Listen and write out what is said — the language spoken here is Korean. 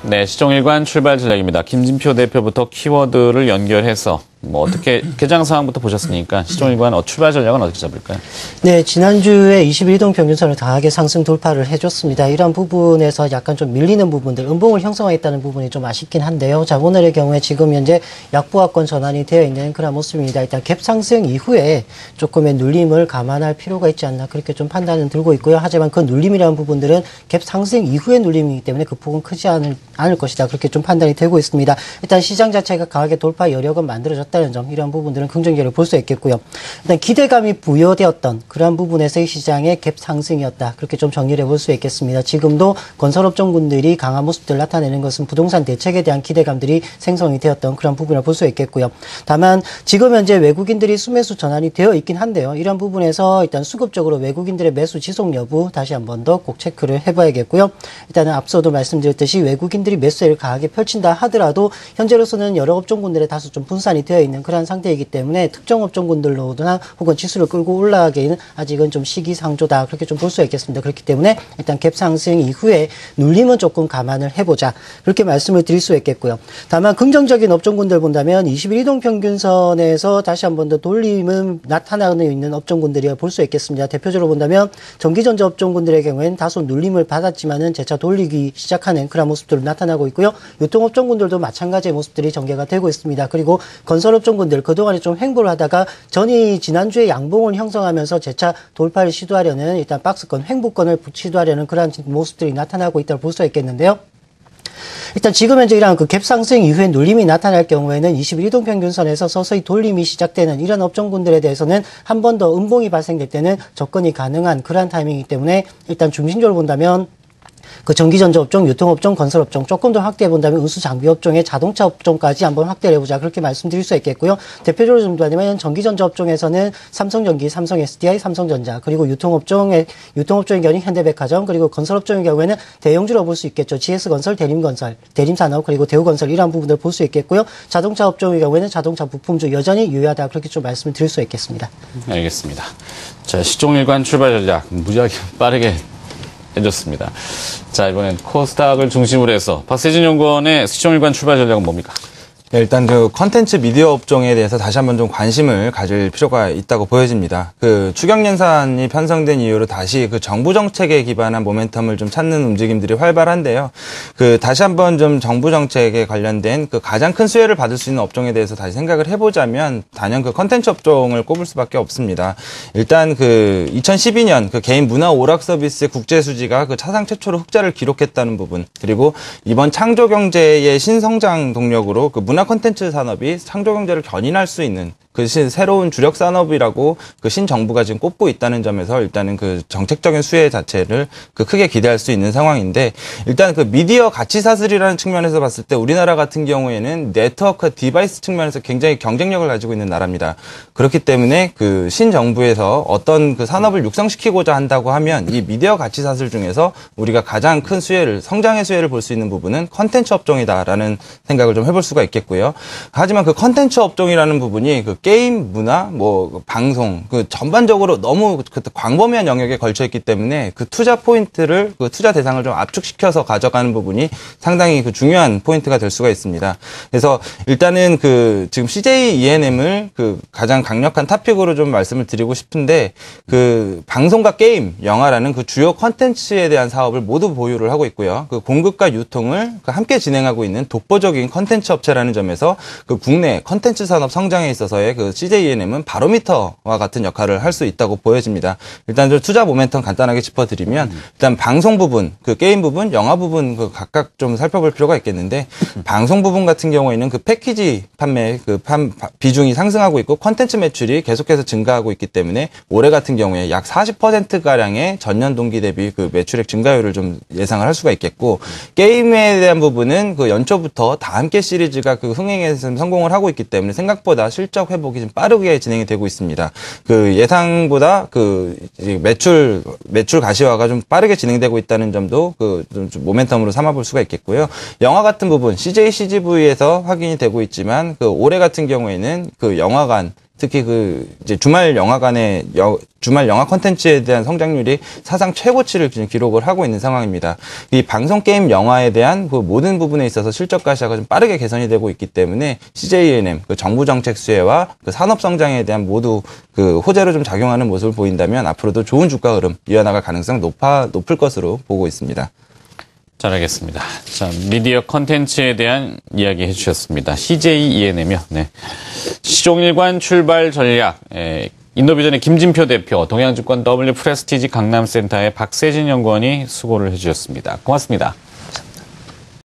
네, 시종일관 출발 전략입니다. 김진표 대표부터 키워드를 연결해서 어떻게 개장 상황부터 보셨으니까 시종일관 출발 전략은 어떻게 잡을까요? 네, 지난주에 21이동 평균선을 강하게 상승 돌파를 해줬습니다. 이런 부분에서 약간 좀 밀리는 부분들, 음봉을 형성했다는 부분이 좀 아쉽긴 한데요. 자, 오늘의 경우에 지금 현재 약보합권 전환이 되어 있는 그런 모습입니다. 일단 갭 상승 이후에 조금의 눌림을 감안할 필요가 있지 않나 그렇게 좀 판단은 들고 있고요. 하지만 그 눌림이라는 부분들은 갭 상승 이후의 눌림이기 때문에 그 폭은 크지 않을 것이다. 그렇게 좀 판단이 되고 있습니다. 일단 시장 자체가 강하게 돌파 여력은 만들어졌다는 점, 이런 부분들은 긍정적으로 볼 수 있겠고요. 일단 기대감이 부여되었던 그러한 부분에서의 시장의 갭 상승이었다. 그렇게 좀 정리를 해볼 수 있겠습니다. 지금도 건설업종군들이 강한 모습들을 나타내는 것은 부동산 대책에 대한 기대감들이 생성이 되었던 그런 부분을 볼 수 있겠고요. 다만 지금 현재 외국인들이 수매수 전환이 되어 있긴 한데요. 이런 부분에서 일단 수급적으로 외국인들의 매수 지속 여부 다시 한 번 더 꼭 체크를 해봐야겠고요. 일단은 앞서도 말씀드렸듯이 외국인들이 매수세를 강하게 펼친다 하더라도 현재로서는 여러 업종군들에 다소 좀 분산이 되어 있는 그런 상태이기 때문에 특정 업종군들로나 혹은 지수를 끌고 올라가기에는 아직은 좀 시기상조다. 그렇게 좀 볼 수 있겠습니다. 그렇기 때문에 일단 갭 상승 이후에 눌림은 조금 감안을 해보자. 그렇게 말씀을 드릴 수 있겠고요. 다만 긍정적인 업종군들 본다면 21이동 평균선에서 다시 한 번 더 돌림은 나타나고 있는 업종군들이 볼 수 있겠습니다. 대표적으로 본다면 전기전자 업종군들의 경우에는 다소 눌림을 받았지만은 재차 돌리기 시작하는 그런 모습들을 나타나고 있고요. 유통업종군들도 마찬가지의 모습들이 전개가 되고 있습니다. 그리고 건설업종군들 그동안에 좀 횡보를 하다가 지난주에 양봉을 형성하면서 재차 돌파를 시도하려는 일단 박스권, 횡보권을 시도하려는 그런 모습들이 나타나고 있다고 볼 수 있겠는데요. 일단 지금 현재 이러한 그 갭 상승 이후에 눌림이 나타날 경우에는 21이동 평균선에서 서서히 돌림이 시작되는 이런 업종군들에 대해서는 한 번 더 음봉이 발생될 때는 접근이 가능한 그러한 타이밍이기 때문에 일단 중심적으로 본다면 그 전기전자 업종, 유통업종, 건설업종 조금 더 확대해 본다면 운수장비업종의 자동차 업종까지 한번 확대를 해보자. 그렇게 말씀드릴 수 있겠고요. 대표적으로 좀 보자면 전기전자 업종에서는 삼성전기, 삼성 SDI, 삼성전자, 그리고 유통업종의 경우는 현대백화점, 그리고 건설업종의 경우에는 대형주로 볼 수 있겠죠. GS건설, 대림건설, 대림산업, 그리고 대우건설 이러한 부분들 볼 수 있겠고요. 자동차 업종의 경우에는 자동차 부품주 여전히 유효하다. 그렇게 좀 말씀을 드릴 수 있겠습니다. 알겠습니다. 자, 시종일관 출발 전략 무지하게 빠르게 해줬습니다. 자, 이번엔 코스닥을 중심으로 해서 박세진 연구원의 시종일관 출발 전략은 뭡니까? 네, 일단 그 컨텐츠 미디어 업종에 대해서 다시 한번 좀 관심을 가질 필요가 있다고 보여집니다. 그 추경 예산이 편성된 이후로 다시 그 정부 정책에 기반한 모멘텀을 좀 찾는 움직임들이 활발한데요. 그 다시 한번 좀 정부 정책에 관련된 그 가장 큰 수혜를 받을 수 있는 업종에 대해서 다시 생각을 해보자면 단연 그 컨텐츠 업종을 꼽을 수밖에 없습니다. 일단 그 2012년 그 개인 문화 오락 서비스의 국제 수지가 그 사상 최초로 흑자를 기록했다는 부분, 그리고 이번 창조 경제의 신성장 동력으로 그 문화 콘텐츠 산업이 창조 경제를 견인할 수 있는 그 새로운 주력 산업이라고 그 신정부가 지금 꼽고 있다는 점에서 일단은 그 정책적인 수혜 자체를 그 크게 기대할 수 있는 상황인데, 일단 그 미디어 가치 사슬이라는 측면에서 봤을 때 우리나라 같은 경우에는 네트워크 디바이스 측면에서 굉장히 경쟁력을 가지고 있는 나라입니다. 그렇기 때문에 그 신정부에서 어떤 그 산업을 육성시키고자 한다고 하면 이 미디어 가치 사슬 중에서 우리가 가장 큰 수혜를, 성장의 수혜를 볼 수 있는 부분은 컨텐츠 업종이다라는 생각을 좀 해볼 수가 있겠고요. 하지만 그 컨텐츠 업종이라는 부분이 그 게임, 문화, 방송, 그 전반적으로 너무 그 광범위한 영역에 걸쳐 있기 때문에 그 투자 포인트를, 그 투자 대상을 좀 압축시켜서 가져가는 부분이 상당히 그 중요한 포인트가 될 수가 있습니다. 그래서 일단은 그 지금 CJ ENM을 그 가장 강력한 탑픽으로 좀 말씀을 드리고 싶은데, 그 방송과 게임, 영화라는 그 주요 컨텐츠에 대한 사업을 모두 보유를 하고 있고요. 그 공급과 유통을 함께 진행하고 있는 독보적인 컨텐츠 업체라는 점에서 그 국내 컨텐츠 산업 성장에 있어서의 그 CJ ENM은 바로미터와 같은 역할을 할 수 있다고 보여집니다. 일단 좀 투자 모멘텀 간단하게 짚어드리면, 일단 방송 부분, 그 게임 부분, 영화 부분 그 각각 좀 살펴볼 필요가 있겠는데, 방송 부분 같은 경우에는 그 패키지 판매 비중이 상승하고 있고 컨텐츠 매출이 계속해서 증가하고 있기 때문에 올해 같은 경우에 약 40%가량의 전년 동기 대비 그 매출액 증가율을 좀 예상을 할 수가 있겠고, 게임에 대한 부분은 그 연초부터 다 함께 시리즈가 그 흥행에서 성공을 하고 있기 때문에 생각보다 실적 회복이 좀 빠르게 진행이 되고 있습니다. 그 예상보다 그 매출 가시화가 좀 빠르게 진행되고 있다는 점도 그 좀 모멘텀으로 삼아볼 수가 있겠고요. 영화 같은 부분 CJ CGV에서 확인이 되고 있지만 그 올해 같은 경우에는 그 영화관 특히 이제 주말 영화 콘텐츠에 대한 성장률이 사상 최고치를 지금 기록을 하고 있는 상황입니다. 이 방송 게임 영화에 대한 그 모든 부분에 있어서 실적 가시화가 좀 빠르게 개선이 되고 있기 때문에 CJ ENM, 정부 정책 수혜와 산업 성장에 대한 모두 호재로 좀 작용하는 모습을 보인다면 앞으로도 좋은 주가 흐름 이어나갈 가능성 높을 것으로 보고 있습니다. 잘 알겠습니다. 자, 미디어 컨텐츠에 대한 이야기 해주셨습니다. CJ ENM이요. 네. 시종일관 출발 전략. 인노비전의 김진표 대표, 동양증권 W 프레스티지 강남센터의 박세진 연구원이 수고를 해주셨습니다. 고맙습니다.